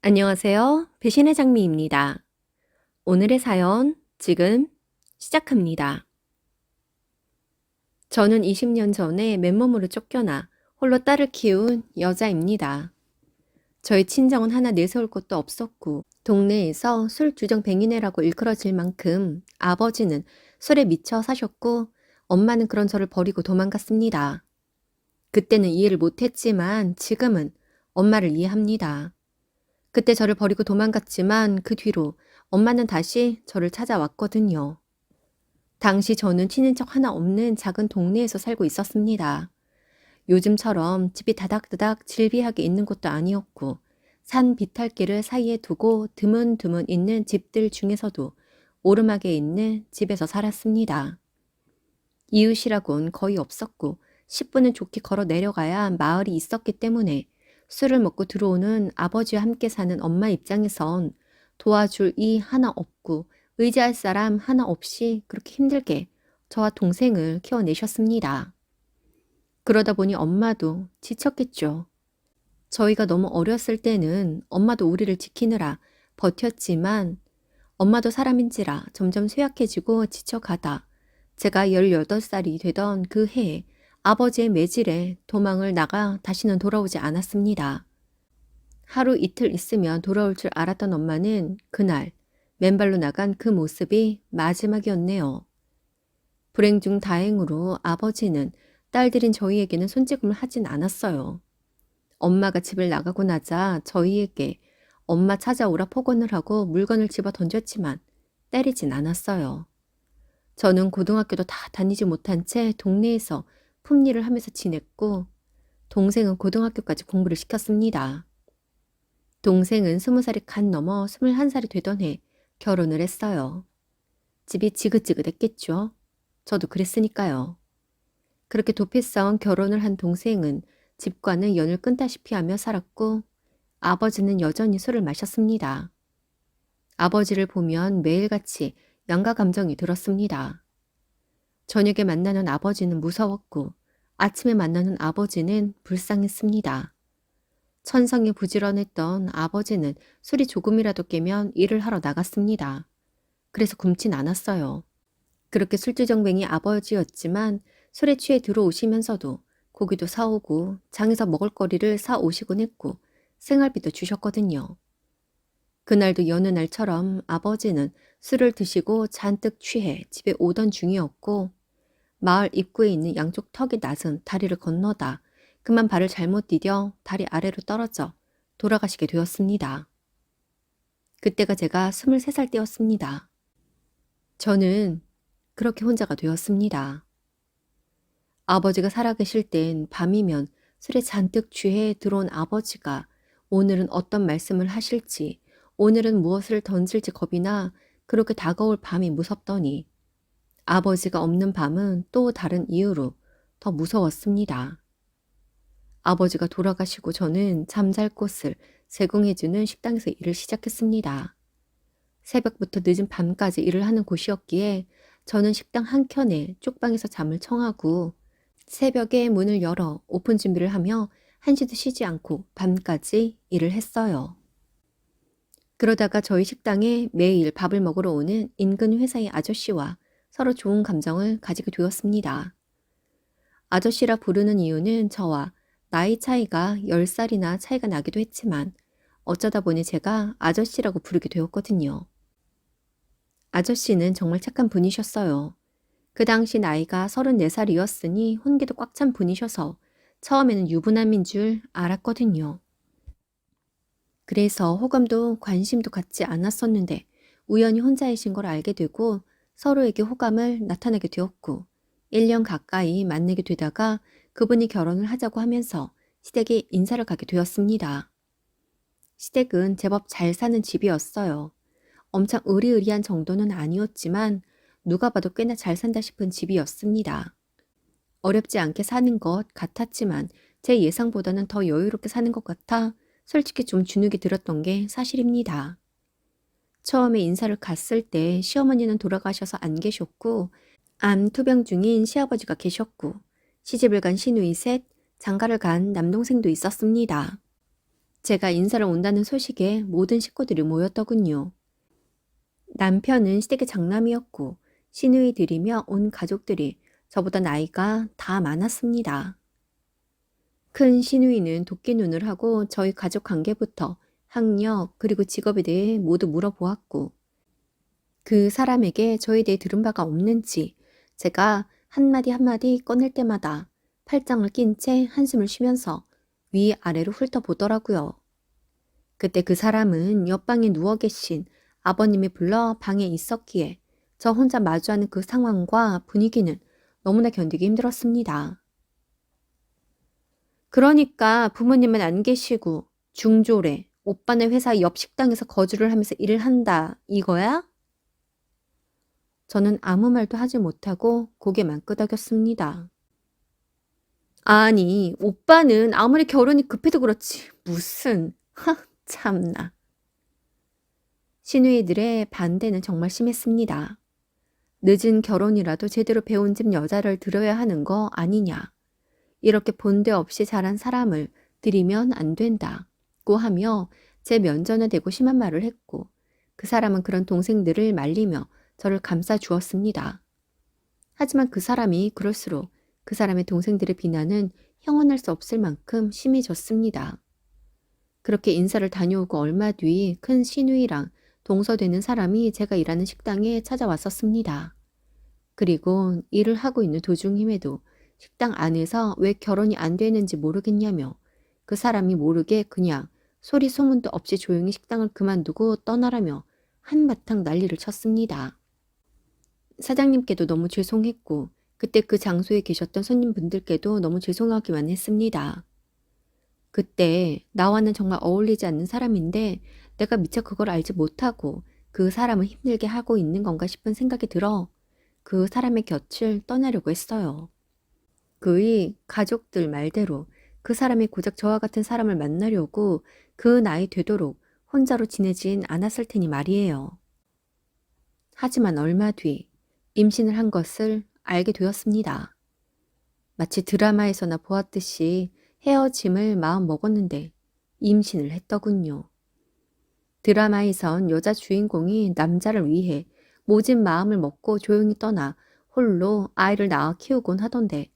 안녕하세요. 배신의 장미입니다. 오늘의 사연 지금 시작합니다. 저는 20년 전에 맨몸으로 쫓겨나 홀로 딸을 키운 여자입니다. 저희 친정은 하나 내세울 곳도 없었고 동네에서 술 주정뱅이네라고 일컬어질 만큼 아버지는 술에 미쳐 사셨고 엄마는 그런 저를 버리고 도망갔습니다. 그때는 이해를 못했지만 지금은 엄마를 이해합니다. 그때 저를 버리고 도망갔지만 그 뒤로 엄마는 다시 저를 찾아왔거든요. 당시 저는 친인척 하나 없는 작은 동네에서 살고 있었습니다. 요즘처럼 집이 다닥다닥 질비하게 있는 곳도 아니었고 산 비탈길을 사이에 두고 드문드문 있는 집들 중에서도 오르막에 있는 집에서 살았습니다. 이웃이라곤 거의 없었고 10분은 좋게 걸어 내려가야 마을이 있었기 때문에 술을 먹고 들어오는 아버지와 함께 사는 엄마 입장에선 도와줄 이 하나 없고 의지할 사람 하나 없이 그렇게 힘들게 저와 동생을 키워내셨습니다. 그러다 보니 엄마도 지쳤겠죠. 저희가 너무 어렸을 때는 엄마도 우리를 지키느라 버텼지만 엄마도 사람인지라 점점 쇠약해지고 지쳐가다 제가 18살이 되던 그 해에 아버지의 매질에 도망을 나가 다시는 돌아오지 않았습니다. 하루 이틀 있으면 돌아올 줄 알았던 엄마는 그날 맨발로 나간 그 모습이 마지막이었네요. 불행 중 다행으로 아버지는 딸들인 저희에게는 손찌검을 하진 않았어요. 엄마가 집을 나가고 나자 저희에게 엄마 찾아오라 폭언을 하고 물건을 집어 던졌지만 때리진 않았어요. 저는 고등학교도 다 다니지 못한 채 동네에서 품일을 하면서 지냈고 동생은 고등학교까지 공부를 시켰습니다. 동생은 20살이 갓 넘어 21살이 되던 해 결혼을 했어요. 집이 지긋지긋했겠죠. 저도 그랬으니까요. 그렇게 도피싸움 결혼을 한 동생은 집과는 연을 끊다시피 하며 살았고 아버지는 여전히 술을 마셨습니다. 아버지를 보면 매일같이 양가 감정이 들었습니다. 저녁에 만나는 아버지는 무서웠고 아침에 만나는 아버지는 불쌍했습니다. 천성이 부지런했던 아버지는 술이 조금이라도 깨면 일을 하러 나갔습니다. 그래서 굶진 않았어요. 그렇게 술주정뱅이 아버지였지만 술에 취해 들어오시면서도 고기도 사오고 장에서 먹을거리를 사오시곤 했고 생활비도 주셨거든요. 그날도 여느 날처럼 아버지는 술을 드시고 잔뜩 취해 집에 오던 중이었고 마을 입구에 있는 양쪽 턱이 낮은 다리를 건너다 그만 발을 잘못 디뎌 다리 아래로 떨어져 돌아가시게 되었습니다. 그때가 제가 23살 때였습니다. 저는 그렇게 혼자가 되었습니다. 아버지가 살아계실 땐 밤이면 술에 잔뜩 취해 들어온 아버지가 오늘은 어떤 말씀을 하실지, 오늘은 무엇을 던질지 겁이 나 그렇게 다가올 밤이 무섭더니 아버지가 없는 밤은 또 다른 이유로 더 무서웠습니다. 아버지가 돌아가시고 저는 잠잘 곳을 제공해주는 식당에서 일을 시작했습니다. 새벽부터 늦은 밤까지 일을 하는 곳이었기에 저는 식당 한켠에 쪽방에서 잠을 청하고 새벽에 문을 열어 오픈 준비를 하며 한시도 쉬지 않고 밤까지 일을 했어요. 그러다가 저희 식당에 매일 밥을 먹으러 오는 인근 회사의 아저씨와 서로 좋은 감정을 가지게 되었습니다. 아저씨라 부르는 이유는 저와 나이 차이가 10살이나 차이가 나기도 했지만 어쩌다 보니 제가 아저씨라고 부르게 되었거든요. 아저씨는 정말 착한 분이셨어요. 그 당시 나이가 34살이었으니 혼기도 꽉 찬 분이셔서 처음에는 유부남인 줄 알았거든요. 그래서 호감도 관심도 갖지 않았었는데 우연히 혼자이신 걸 알게 되고 서로에게 호감을 나타내게 되었고 1년 가까이 만나게 되다가 그분이 결혼을 하자고 하면서 시댁에 인사를 가게 되었습니다. 시댁은 제법 잘 사는 집이었어요. 엄청 으리으리한 정도는 아니었지만 누가 봐도 꽤나 잘 산다 싶은 집이었습니다. 어렵지 않게 사는 것 같았지만 제 예상보다는 더 여유롭게 사는 것 같아 솔직히 좀 주눅이 들었던 게 사실입니다. 처음에 인사를 갔을 때 시어머니는 돌아가셔서 안 계셨고 암 투병 중인 시아버지가 계셨고 시집을 간 시누이 셋, 장가를 간 남동생도 있었습니다. 제가 인사를 온다는 소식에 모든 식구들이 모였더군요. 남편은 시댁의 장남이었고 시누이들이며 온 가족들이 저보다 나이가 다 많았습니다. 큰 시누이는 도끼 눈을 하고 저희 가족 관계부터 학력 그리고 직업에 대해 모두 물어보았고 그 사람에게 저에 대해 들은 바가 없는지 제가 한마디 한마디 꺼낼 때마다 팔짱을 낀 채 한숨을 쉬면서 위아래로 훑어보더라고요. 그때 그 사람은 옆방에 누워 계신 아버님이 불러 방에 있었기에 저 혼자 마주하는 그 상황과 분위기는 너무나 견디기 힘들었습니다. 그러니까 부모님은 안 계시고 중졸에 오빠네 회사 옆 식당에서 거주를 하면서 일을 한다 이거야? 저는 아무 말도 하지 못하고 고개만 끄덕였습니다. 아니, 오빠는 아무리 결혼이 급해도 그렇지 무슨 참나. 시누이들의 반대는 정말 심했습니다. 늦은 결혼이라도 제대로 배운 집 여자를 들여야 하는 거 아니냐. 이렇게 본데 없이 자란 사람을 들이면 안 된다고 하며 제 면전에 대고 심한 말을 했고 그 사람은 그런 동생들을 말리며 저를 감싸 주었습니다. 하지만 그 사람이 그럴수록 그 사람의 동생들의 비난은 형언할 수 없을 만큼 심해졌습니다. 그렇게 인사를 다녀오고 얼마 뒤 큰 시누이랑 동서되는 사람이 제가 일하는 식당에 찾아왔었습니다. 그리고 일을 하고 있는 도중임에도 식당 안에서 왜 결혼이 안 되는지 모르겠냐며 그 사람이 모르게 그냥 소리 소문도 없이 조용히 식당을 그만두고 떠나라며 한바탕 난리를 쳤습니다. 사장님께도 너무 죄송했고 그때 그 장소에 계셨던 손님분들께도 너무 죄송하기만 했습니다. 그때 나와는 정말 어울리지 않는 사람인데 내가 미처 그걸 알지 못하고 그 사람을 힘들게 하고 있는 건가 싶은 생각이 들어 그 사람의 곁을 떠나려고 했어요. 그의 가족들 말대로 그 사람이 고작 저와 같은 사람을 만나려고 그 나이 되도록 혼자로 지내진 않았을 테니 말이에요. 하지만 얼마 뒤 임신을 한 것을 알게 되었습니다. 마치 드라마에서나 보았듯이 헤어짐을 마음 먹었는데 임신을 했더군요. 드라마에선 여자 주인공이 남자를 위해 모진 마음을 먹고 조용히 떠나 홀로 아이를 낳아 키우곤 하던데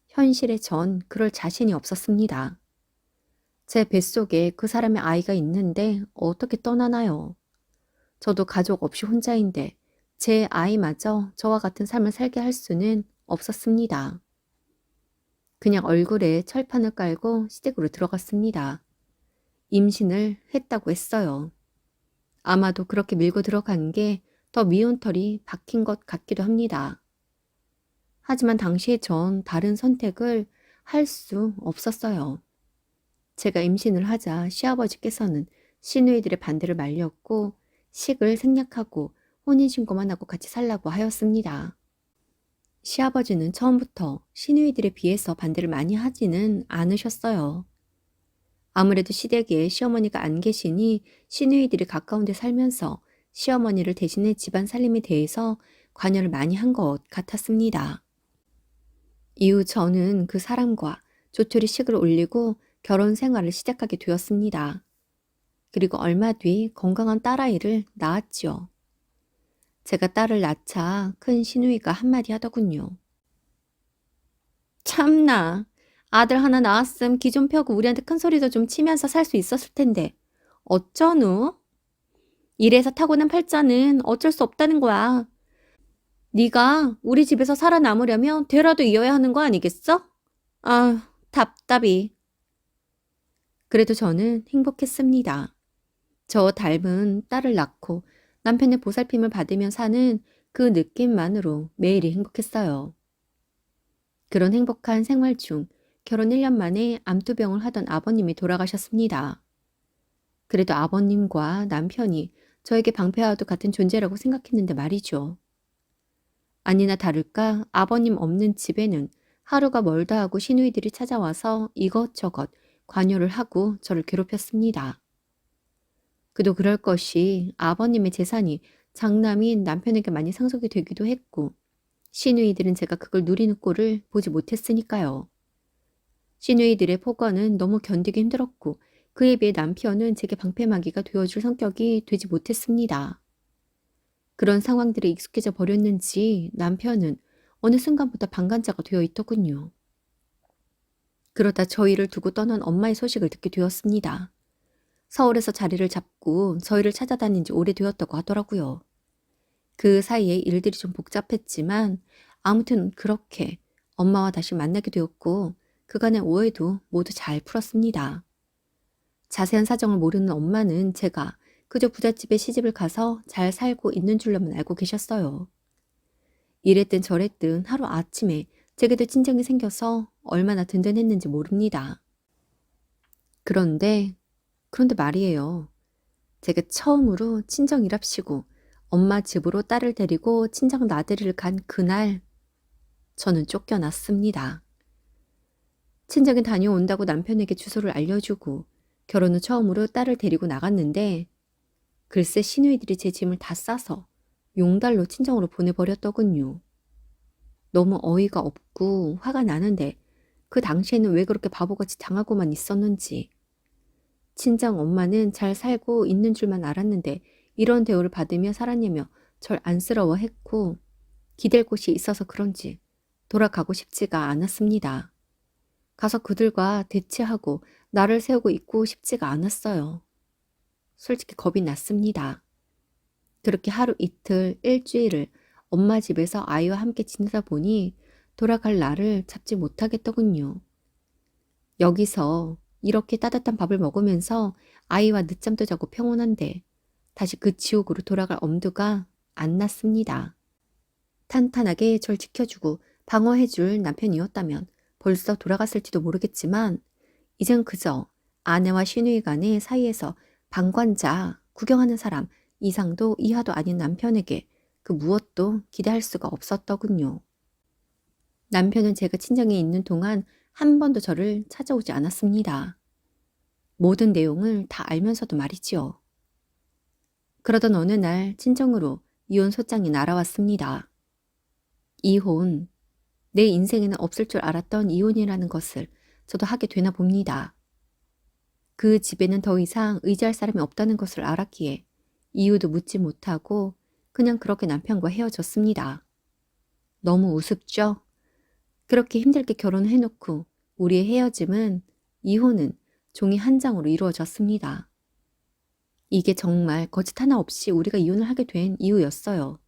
현실에 전 그럴 자신이 없었습니다. 제 뱃속에 그 사람의 아이가 있는데 어떻게 떠나나요? 저도 가족 없이 혼자인데 제 아이마저 저와 같은 삶을 살게 할 수는 없었습니다. 그냥 얼굴에 철판을 깔고 시댁으로 들어갔습니다. 임신을 했다고 했어요. 아마도 그렇게 밀고 들어간 게 더 미운 털이 박힌 것 같기도 합니다. 하지만 당시에 전 다른 선택을 할 수 없었어요. 제가 임신을 하자 시아버지께서는 시누이들의 반대를 말렸고 식을 생략하고 혼인신고만 하고 같이 살라고 하였습니다. 시아버지는 처음부터 시누이들에 비해서 반대를 많이 하지는 않으셨어요. 아무래도 시댁에 시어머니가 안 계시니 시누이들이 가까운 데 살면서 시어머니를 대신해 집안 살림에 대해서 관여를 많이 한 것 같았습니다. 이후 저는 그 사람과 조촐히 식을 올리고 결혼 생활을 시작하게 되었습니다. 그리고 얼마 뒤 건강한 딸아이를 낳았지요. 제가 딸을 낳자 큰 시누이가 한마디 하더군요. 참나, 아들 하나 낳았음 기 좀 펴고 우리한테 큰 소리도 좀 치면서 살 수 있었을 텐데 어쩌누? 이래서 타고난 팔자는 어쩔 수 없다는 거야. 네가 우리 집에서 살아남으려면 되라도 이어야 하는 거 아니겠어? 아, 답답이. 그래도 저는 행복했습니다. 저 닮은 딸을 낳고 남편의 보살핌을 받으며 사는 그 느낌만으로 매일이 행복했어요. 그런 행복한 생활 중 결혼 1년 만에 암투병을 하던 아버님이 돌아가셨습니다. 그래도 아버님과 남편이 저에게 방패와도 같은 존재라고 생각했는데 말이죠. 아니나 다를까 아버님 없는 집에는 하루가 멀다 하고 시누이들이 찾아와서 이것저것 관여를 하고 저를 괴롭혔습니다. 그도 그럴 것이 아버님의 재산이 장남인 남편에게 많이 상속이 되기도 했고 시누이들은 제가 그걸 누리는 꼴을 보지 못했으니까요. 시누이들의 폭언은 너무 견디기 힘들었고 그에 비해 남편은 제게 방패막이가 되어줄 성격이 되지 못했습니다. 그런 상황들에 익숙해져 버렸는지 남편은 어느 순간부터 방관자가 되어 있더군요. 그러다 저희를 두고 떠난 엄마의 소식을 듣게 되었습니다. 서울에서 자리를 잡고 저희를 찾아다닌 지 오래되었다고 하더라고요. 그 사이에 일들이 좀 복잡했지만 아무튼 그렇게 엄마와 다시 만나게 되었고 그간의 오해도 모두 잘 풀었습니다. 자세한 사정을 모르는 엄마는 제가 그저 부잣집에 시집을 가서 잘 살고 있는 줄로만 알고 계셨어요. 이랬든 저랬든 하루아침에 제게도 친정이 생겨서 얼마나 든든했는지 모릅니다. 그런데 말이에요. 제가 처음으로 친정이랍시고 엄마 집으로 딸을 데리고 친정 나들이를 간 그날 저는 쫓겨났습니다. 친정에 다녀온다고 남편에게 주소를 알려주고 결혼 후 처음으로 딸을 데리고 나갔는데 글쎄 시누이들이 제 짐을 다 싸서 용달로 친정으로 보내버렸더군요. 너무 어이가 없고 화가 나는데 그 당시에는 왜 그렇게 바보같이 당하고만 있었는지. 친정 엄마는 잘 살고 있는 줄만 알았는데 이런 대우를 받으며 살았냐며 절 안쓰러워했고 기댈 곳이 있어서 그런지 돌아가고 싶지가 않았습니다. 가서 그들과 대치하고 나를 세우고 있고 싶지가 않았어요. 솔직히 겁이 났습니다. 그렇게 하루 이틀 일주일을 엄마 집에서 아이와 함께 지내다 보니 돌아갈 날을 잡지 못하겠더군요. 여기서 이렇게 따뜻한 밥을 먹으면서 아이와 늦잠도 자고 평온한데 다시 그 지옥으로 돌아갈 엄두가 안 났습니다. 탄탄하게 절 지켜주고 방어해줄 남편이었다면 벌써 돌아갔을지도 모르겠지만 이젠 그저 아내와 시누이 간의 사이에서 방관자, 구경하는 사람 이상도 이하도 아닌 남편에게 그 무엇도 기대할 수가 없었더군요. 남편은 제가 친정에 있는 동안 한 번도 저를 찾아오지 않았습니다. 모든 내용을 다 알면서도 말이지요. 그러던 어느 날 친정으로 이혼 소장이 날아왔습니다. 이혼, 내 인생에는 없을 줄 알았던 이혼이라는 것을 저도 하게 되나 봅니다. 그 집에는 더 이상 의지할 사람이 없다는 것을 알았기에 이유도 묻지 못하고 그냥 그렇게 남편과 헤어졌습니다. 너무 우습죠? 그렇게 힘들게 결혼해놓고 우리의 헤어짐은, 이혼은 종이 한 장으로 이루어졌습니다. 이게 정말 거짓 하나 없이 우리가 이혼을 하게 된 이유였어요.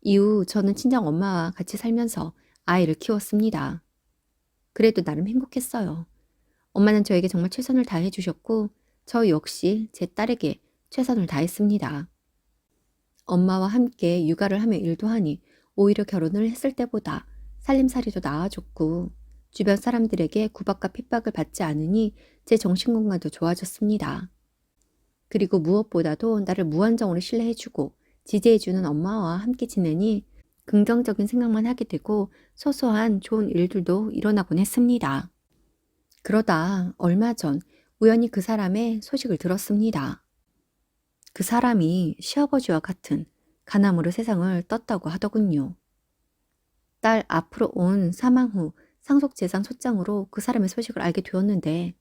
이후 저는 친정 엄마와 같이 살면서 아이를 키웠습니다. 그래도 나름 행복했어요. 엄마는 저에게 정말 최선을 다해 주셨고 저 역시 제 딸에게 최선을 다했습니다. 엄마와 함께 육아를 하며 일도 하니 오히려 결혼을 했을 때보다 살림살이도 나아졌고 주변 사람들에게 구박과 핍박을 받지 않으니 제 정신건강도 좋아졌습니다. 그리고 무엇보다도 나를 무한정으로 신뢰해주고 지지해주는 엄마와 함께 지내니 긍정적인 생각만 하게 되고 소소한 좋은 일들도 일어나곤 했습니다. 그러다 얼마 전 우연히 그 사람의 소식을 들었습니다. 그 사람이 시아버지와 같은 가남으로 세상을 떴다고 하더군요. 딸 앞으로 온 사망 후 상속재산 소장으로 그 사람의 소식을 알게 되었는데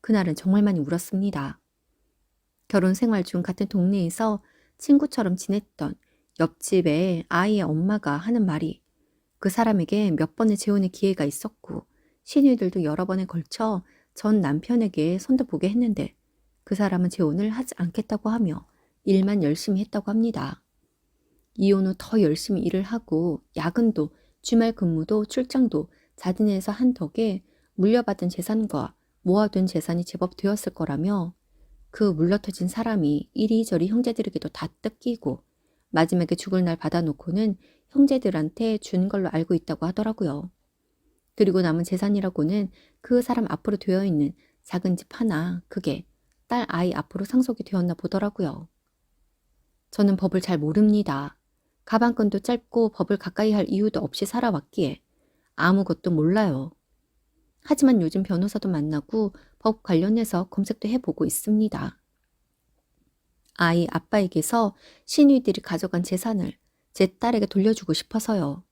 그날은 정말 많이 울었습니다. 결혼 생활 중 같은 동네에서 친구처럼 지냈던 옆집의 아이의 엄마가 하는 말이 그 사람에게 몇 번의 재혼의 기회가 있었고 시누이들도 여러 번에 걸쳐 전 남편에게 손도 보게 했는데 그 사람은 재혼을 하지 않겠다고 하며 일만 열심히 했다고 합니다. 이혼 후 더 열심히 일을 하고 야근도 주말 근무도 출장도 자진해서 한 덕에 물려받은 재산과 모아둔 재산이 제법 되었을 거라며 그 물러터진 사람이 이리저리 형제들에게도 다 뜯기고 마지막에 죽을 날 받아놓고는 형제들한테 준 걸로 알고 있다고 하더라고요. 그리고 남은 재산이라고는 그 사람 앞으로 되어 있는 작은 집 하나, 그게 딸 아이 앞으로 상속이 되었나 보더라고요. 저는 법을 잘 모릅니다. 가방끈도 짧고 법을 가까이 할 이유도 없이 살아왔기에 아무것도 몰라요. 하지만 요즘 변호사도 만나고 법 관련해서 검색도 해보고 있습니다. 아이 아빠에게서 시누이들이 가져간 재산을 제 딸에게 돌려주고 싶어서요.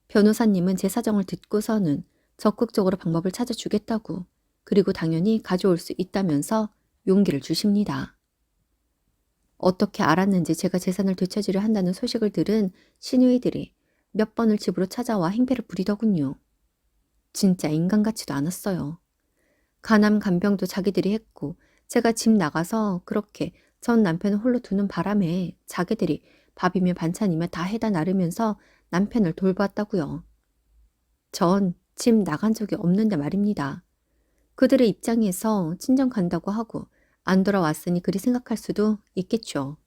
변호사님은 제 사정을 듣고서는 적극적으로 방법을 찾아주겠다고 그리고 당연히 가져올 수 있다면서 용기를 주십니다. 어떻게 알았는지 제가 재산을 되찾으려 한다는 소식을 들은 시누이들이 몇 번을 집으로 찾아와 행패를 부리더군요. 진짜 인간 같지도 않았어요. 간암 간병도 자기들이 했고 제가 집 나가서 그렇게 전 남편을 홀로 두는 바람에 자기들이 밥이며 반찬이며 다 해다 나르면서 남편을 돌봤다고요. 전 집 나간 적이 없는데 말입니다. 그들의 입장에서 친정 간다고 하고 안 돌아왔으니 그리 생각할 수도 있겠죠.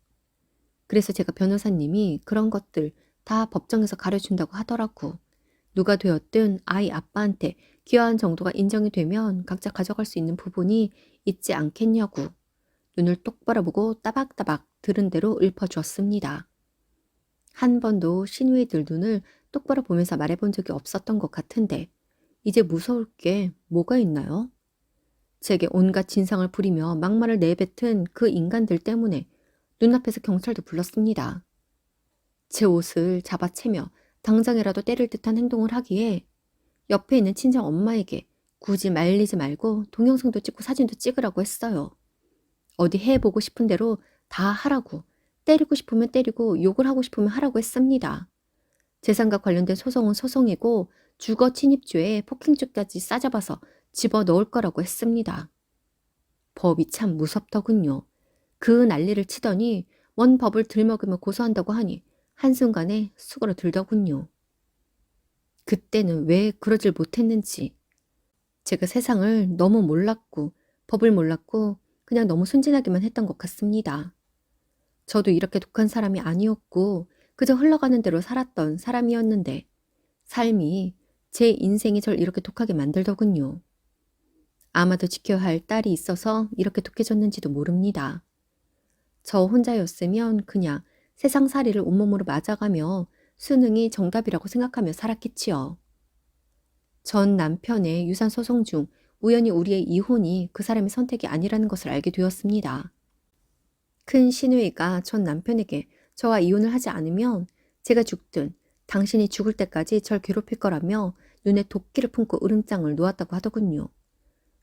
그래서 제가 변호사님이 그런 것들 다 법정에서 가려준다고 하더라고. 누가 되었든 아이 아빠한테 기여한 정도가 인정이 되면 각자 가져갈 수 있는 부분이 있지 않겠냐고 눈을 똑바로 보고 따박따박 들은 대로 읊어주었습니다. 한 번도 시누이들 눈을 똑바로 보면서 말해본 적이 없었던 것 같은데 이제 무서울 게 뭐가 있나요? 제게 온갖 진상을 부리며 막말을 내뱉은 그 인간들 때문에 눈앞에서 경찰도 불렀습니다. 제 옷을 잡아채며 당장이라도 때릴 듯한 행동을 하기에 옆에 있는 친정 엄마에게 굳이 말리지 말고 동영상도 찍고 사진도 찍으라고 했어요. 어디 해보고 싶은 대로 다 하라고, 때리고 싶으면 때리고 욕을 하고 싶으면 하라고 했습니다. 재산과 관련된 소송은 소송이고 주거 침입죄에 폭행죄까지 싸잡아서 집어넣을 거라고 했습니다. 법이 참 무섭더군요. 그 난리를 치더니 뭔 법을 들먹이며 고소한다고 하니 한순간에 수그러들더군요. 그때는 왜 그러질 못했는지. 제가 세상을 너무 몰랐고 법을 몰랐고 그냥 너무 순진하기만 했던 것 같습니다. 저도 이렇게 독한 사람이 아니었고 그저 흘러가는 대로 살았던 사람이었는데 삶이 제 인생이 절 이렇게 독하게 만들더군요. 아마도 지켜야 할 딸이 있어서 이렇게 독해졌는지도 모릅니다. 저 혼자였으면 그냥 세상살이를 온몸으로 맞아가며 수능이 정답이라고 생각하며 살았겠지요. 전 남편의 유산 소송 중 우연히 우리의 이혼이 그 사람의 선택이 아니라는 것을 알게 되었습니다. 큰 시누이가 전 남편에게 저와 이혼을 하지 않으면 제가 죽든 당신이 죽을 때까지 절 괴롭힐 거라며 눈에 도끼를 품고 으름장을 놓았다고 하더군요.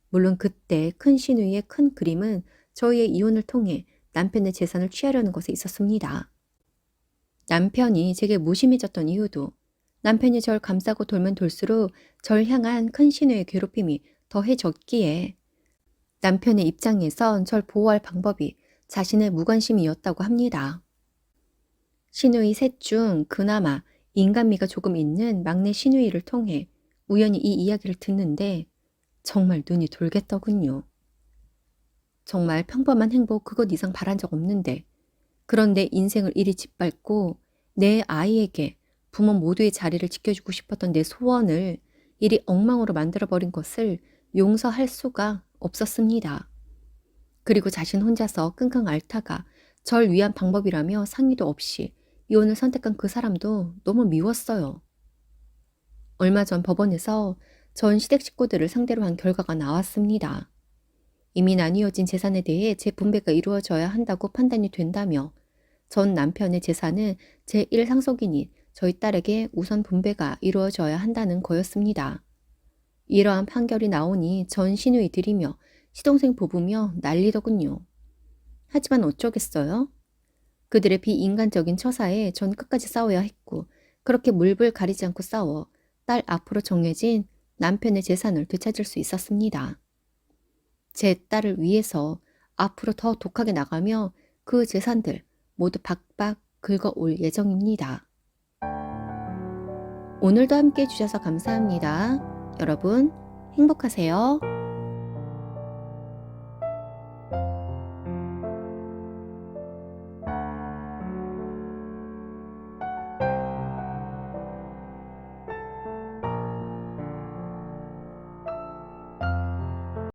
물론 그때 큰 시누이의 큰 그림은 저희의 이혼을 통해 남편의 재산을 취하려는 것에 있었습니다. 남편이 제게 무심해졌던 이유도 남편이 절 감싸고 돌면 돌수록 절 향한 큰 시누이의 괴롭힘이 더해졌기에 남편의 입장에선 절 보호할 방법이 자신의 무관심이었다고 합니다. 시누이 셋 중 그나마 인간미가 조금 있는 막내 시누이를 통해 우연히 이 이야기를 듣는데 정말 눈이 돌겠더군요. 정말 평범한 행복 그것 이상 바란 적 없는데 그런데 인생을 이리 짓밟고 내 아이에게 부모 모두의 자리를 지켜주고 싶었던 내 소원을 이리 엉망으로 만들어버린 것을 용서할 수가 없었습니다. 그리고 자신 혼자서 끙끙 앓다가 절 위한 방법이라며 상의도 없이 이혼을 선택한 그 사람도 너무 미웠어요. 얼마 전 법원에서 전 시댁 식구들을 상대로 한 결과가 나왔습니다. 이미 나뉘어진 재산에 대해 재분배가 이루어져야 한다고 판단이 된다며 전 남편의 재산은 제1상속인인 저희 딸에게 우선 분배가 이루어져야 한다는 거였습니다. 이러한 판결이 나오니 전 시누이들이며 시동생 부부며 난리더군요. 하지만 어쩌겠어요? 그들의 비인간적인 처사에 전 끝까지 싸워야 했고 그렇게 물불 가리지 않고 싸워 딸 앞으로 정해진 남편의 재산을 되찾을 수 있었습니다. 제 딸을 위해서 앞으로 더 독하게 나가며 그 재산들 모두 박박 긁어올 예정입니다. 오늘도 함께 해주셔서 감사합니다. 여러분 행복하세요.